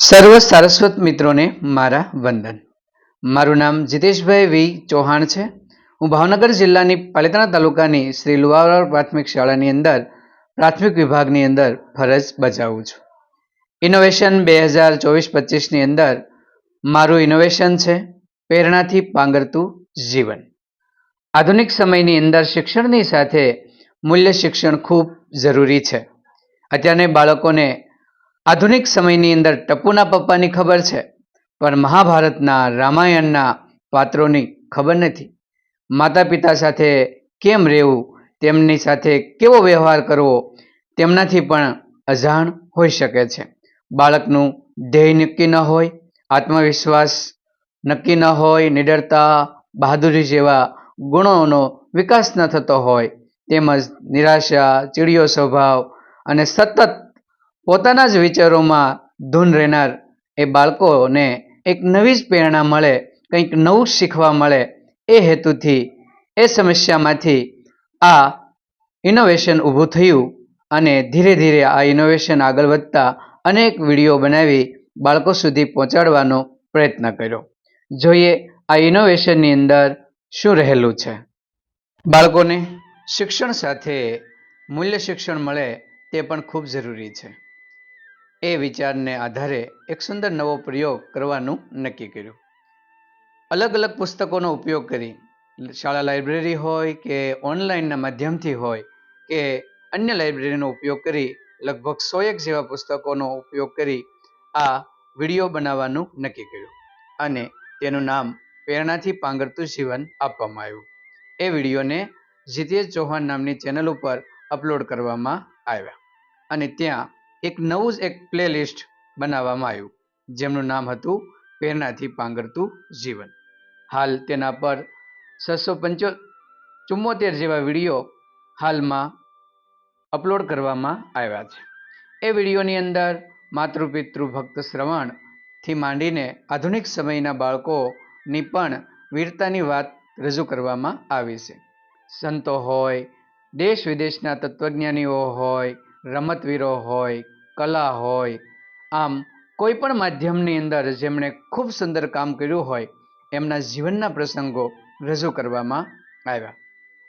સર્વ સારસ્વત મિત્રોને મારા વંદન. મારું નામ જીતેશભાઈ વી ચૌહાણ છે. હું ભાવનગર જિલ્લાની પાલિતાણા તાલુકાની શ્રી લુવાવર પ્રાથમિક શાળાની અંદર પ્રાથમિક વિભાગની અંદર ફરજ બજાવું છું. ઇનોવેશન 2024-25ની અંદર મારું ઇનોવેશન છે પ્રેરણાથી પાંગરતું જીવન. આધુનિક સમયની અંદર શિક્ષણની સાથે મૂલ્ય શિક્ષણ ખૂબ જરૂરી છે. અત્યારને બાળકોને આધુનિક સમયની અંદર ટપુના પપ્પાની ખબર છે, પણ મહાભારતના રામાયણના પાત્રોની ખબર નથી. માતા પિતા સાથે કેમ રહેવું, તેમની સાથે કેવો વ્યવહાર કરવો, તેમનાથી પણ અજાણ હોઈ શકે છે. બાળકનું ધ્યેય નક્કી ન હોય, આત્મવિશ્વાસ નક્કી ન હોય, નિડરતા, બહાદુરી જેવા ગુણોનો વિકાસ ન થતો હોય, તેમજ નિરાશા, ચીડિયો સ્વભાવ અને સતત પોતાના જ વિચારોમાં ધૂન રહેનાર એ બાળકોને એક નવી જ પ્રેરણા મળે, કંઈક નવું શીખવા મળે, એ હેતુથી એ સમસ્યામાંથી આ ઇનોવેશન ઊભું થયું અને ધીરે ધીરે આ ઇનોવેશન આગળ વધતા અનેક વિડીયો બનાવી બાળકો સુધી પહોંચાડવાનો પ્રયત્ન કર્યો. જોઈએ આ ઇનોવેશનની અંદર શું રહેલું છે. બાળકોને શિક્ષણ સાથે મૂલ્ય શિક્ષણ મળે તે પણ ખૂબ જરૂરી છે. એ વિચારને આધારે એક સુંદર નવો પ્રયોગ કરવાનું નક્કી કર્યું. અલગ અલગ પુસ્તકોનો ઉપયોગ કરી, શાળા લાઇબ્રેરી હોય કે ઓનલાઈનના માધ્યમથી હોય કે અન્ય લાઇબ્રેરીનો ઉપયોગ કરી લગભગ 100 જેવા પુસ્તકોનો ઉપયોગ કરી આ વિડીયો બનાવવાનું નક્કી કર્યું અને તેનું નામ પ્રેરણાથી પાંગરતું જીવન આપવામાં આવ્યું. એ વિડીયોને જીતેશ ચૌહાણ નામની ચેનલ ઉપર અપલોડ કરવામાં આવ્યા અને ત્યાં એક નવું જ એક પ્લે લિસ્ટ બનાવવામાં આવ્યું, જેમનું નામ હતું પ્રેરણાથી પાંગરતું જીવન. હાલ તેના પર 674 જેવા વિડીયો હાલમાં અપલોડ કરવામાં આવ્યા છે. એ વિડીયોની અંદર માતૃપિતૃ ભક્ત શ્રવણથી માંડીને આધુનિક સમયના બાળકોની પણ વીરતાની વાત રજૂ કરવામાં આવી છે. સંતો હોય, દેશ વિદેશના તત્વજ્ઞાનીઓ હોય, રમતવીરો હોય, કલા હોય, આમ કોઈ પણ માધ્યમની અંદર જેમણે ખૂબ સુંદર કામ કર્યું હોય એમના જીવનના પ્રસંગો રજૂ કરવામાં આવ્યા.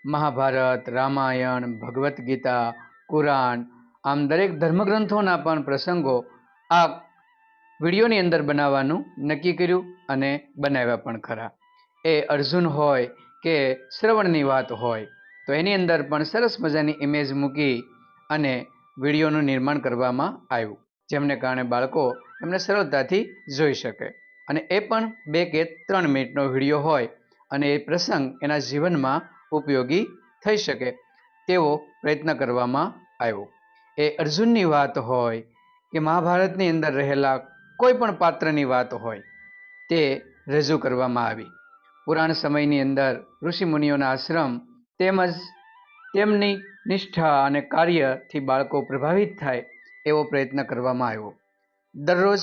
મહાભારત, રામાયણ, ભગવદ્ ગીતા, કુરાન, આમ દરેક ધર્મગ્રંથોના પણ પ્રસંગો આ વિડીયોની અંદર બનાવવાનું નક્કી કર્યું અને બનાવ્યા પણ ખરા. એ અર્જુન હોય કે શ્રવણની વાત હોય તો એની અંદર પણ સરસ મજાની ઇમેજ મૂકી અને વિડીયોનું નિર્માણ કરવામાં આવ્યું, જેમને કારણે બાળકો એમને સરળતાથી જોઈ શકે અને એ પણ 2 કે 3 મિનિટનો વિડીયો હોય અને એ પ્રસંગ એના જીવનમાં ઉપયોગી થઈ શકે તેવો પ્રયત્ન કરવામાં આવ્યો. એ અર્જુનની વાત હોય કે મહાભારતની અંદર રહેલા કોઈ પણ પાત્રની વાત હોય તે રજૂ કરવામાં આવી. પુરાણ સમયની અંદર ઋષિમુનિઓના આશ્રમ તેમજ તેમની નિષ્ઠા અને કાર્યથી બાળકો પ્રભાવિત થાય એવો પ્રયત્ન કરવામાં આવ્યો. દરરોજ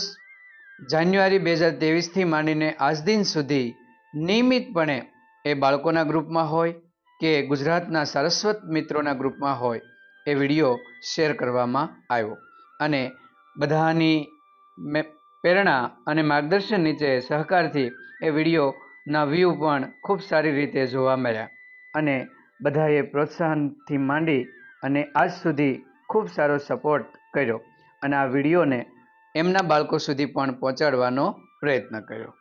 જાન્યુઆરી 2023થી માંડીને આજ દિન સુધી નિયમિતપણે એ બાળકોના ગ્રુપમાં હોય કે ગુજરાતના સારસ્વત મિત્રોના ગ્રુપમાં હોય એ વિડીયો શેર કરવામાં આવ્યો અને બધાની પ્રેરણા અને માર્ગદર્શન નીચે સહકારથી એ વિડીયોના વ્યૂ પણ ખૂબ સારી રીતે જોવા મળ્યા અને બધાએ પ્રોત્સાહનથી માંડી અને આજ સુધી ખૂબ સારો સપોર્ટ કર્યો અને આ વિડીયોને એમના બાળકો સુધી પણ પહોંચાડવાનો પ્રયત્ન કર્યો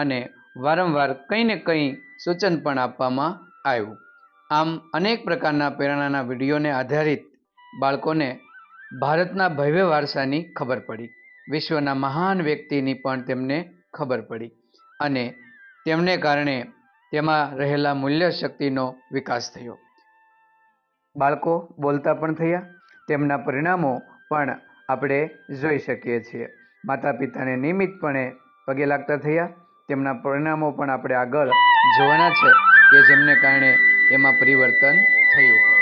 અને વારંવાર કંઈ ને કંઈ સૂચન પણ આપવામાં આવ્યું. આમ અનેક પ્રકારના પ્રેરણાના વિડીયોને આધારિત બાળકોને ભારતના ભવ્ય વારસાની ખબર પડી, વિશ્વના મહાન વ્યક્તિની પણ તેમને ખબર પડી અને તેમને કારણે તેમાં રહેલા મૂલ્ય શક્તિનો વિકાસ થયો. બાળકો બોલતા પણ થયા, તેમના પરિણામો પણ આપણે જોઈ શકીએ છીએ. માતા પિતાને નિયમિતપણે પગે લાગતા થયા, તેમના પરિણામો પણ આપણે આગળ જોવાના છે કે જેમને કારણે એમાં પરિવર્તન થયું હોય.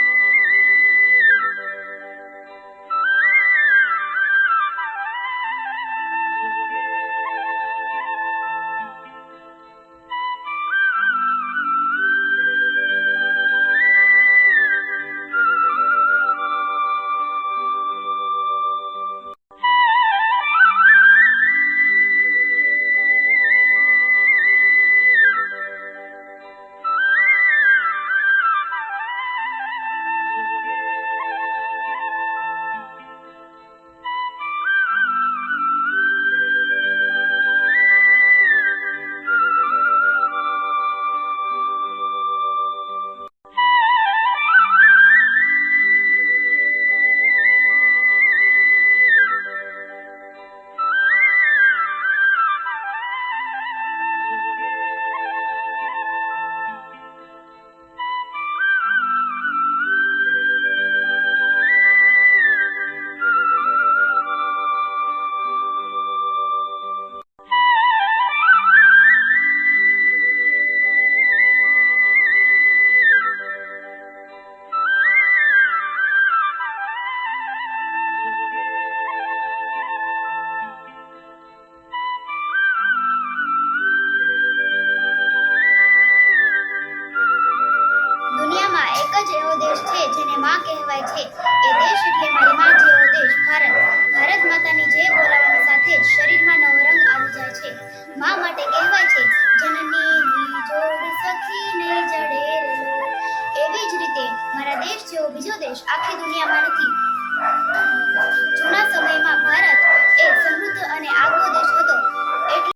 જ એવો દેશ છે જેને માં કહેવાય છે. એ દેશ એટલે મારી માં જેવો દેશ ભારત. ભારત માતાની જય બોલાવવાની સાથે જ શરીરમાં નવો રંગ આવી જાય છે. માં માટે કહેવાય છે જનની જોડ સખી નહીં જડે રે. એવી જ રીતે મારા દેશ જેવો બીજો દેશ આખી દુનિયામાં નથી.